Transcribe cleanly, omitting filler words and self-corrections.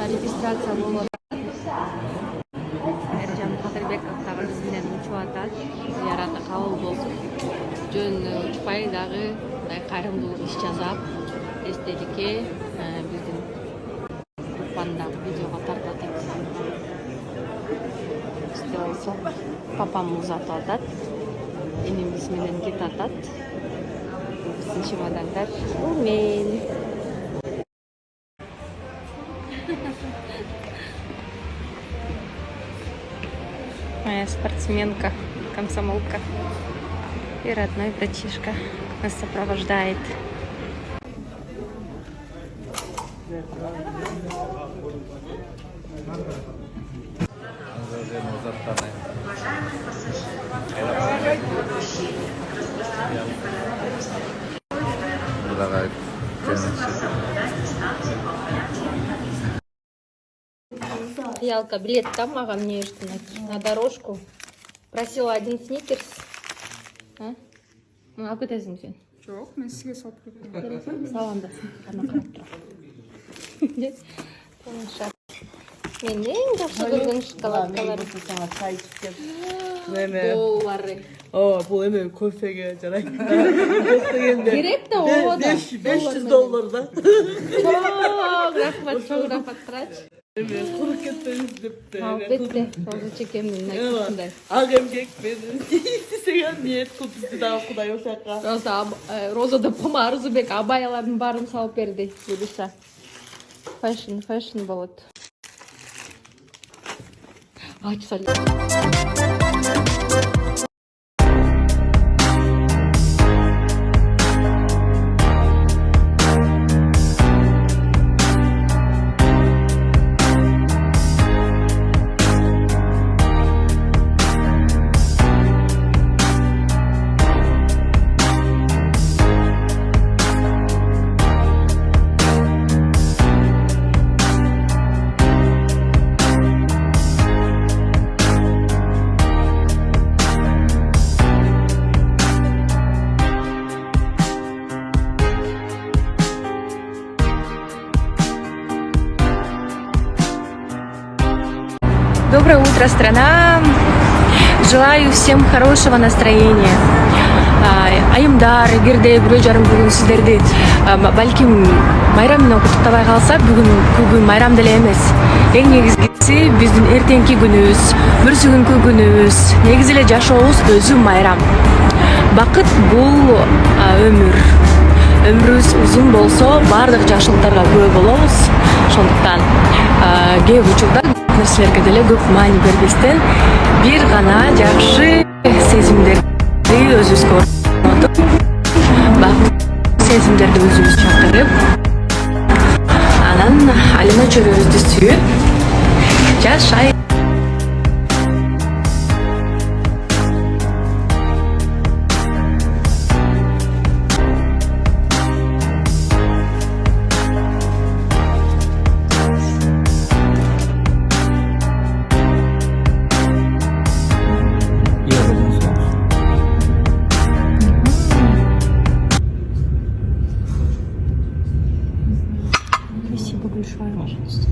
регистрация болот. Эржан Кадырбеков дагы биз менен учуп атат. Зыяраты кабыл болсун. Жөн учпай дагы мындай кайрымдуулук иш жасап, эстеликке биздин группандагы видеого тартат. Бизде болсо папам узатып атат. Энемиз менен кет атат. Биздин чемодандар умен. Моя спортсменка, комсомолка и родной братишка нас сопровождает. Ялка билет там мага мне на дорожку. Просила один сникерс. Алып кетесиң сен? Жоқ, мен сізге салып кеттім. Саламдасын. Ана карап тур. Тамаша. Мен эң жакшы көргөн шоколадкалар. Саңа чай ішіп кеп. Болары. Бұл эме кофеге жарайды. Керек да о да. $500 да. Çok рахмат карачы. Эме куруп кетпеңиз депти. Албетте, тоже чекемдин айтышындай. Ак эмгек менен истесеген ниет кылып бизди дагы Кудай ошакка. Роза да Пама Арзубек абаялардын баарын салып берди. Буюрса. Фэшн болот. Ачсаль. Доброе утро, страна! Желаю всем хорошего настроения. Айымдар, эгерде бирөө жарым бүгүн сиздерди балким майрам менен куттуктабай калса, бүгүн майрам деле эмес. Эң негизгиси биздин эртеңки күнүбүз, бүрсүгүнкү күнүбүз, негизи эле жашообуз өзү майрам. Бакыт бул өмүр. Өмүрүбүз узун болсо, баардык жакшылыктарга күбө болобуз. Ошондуктан кээ учурда нерселерге деле көп маани бербестен бир гана жакшы сезимдерди өзүбүзгө орнотуп, бакыттуу сезимдерди өзүбүз чакырып, анан айлана чөйрөбүздү сүйүп жашай. Спасибо большое, пожалуйста.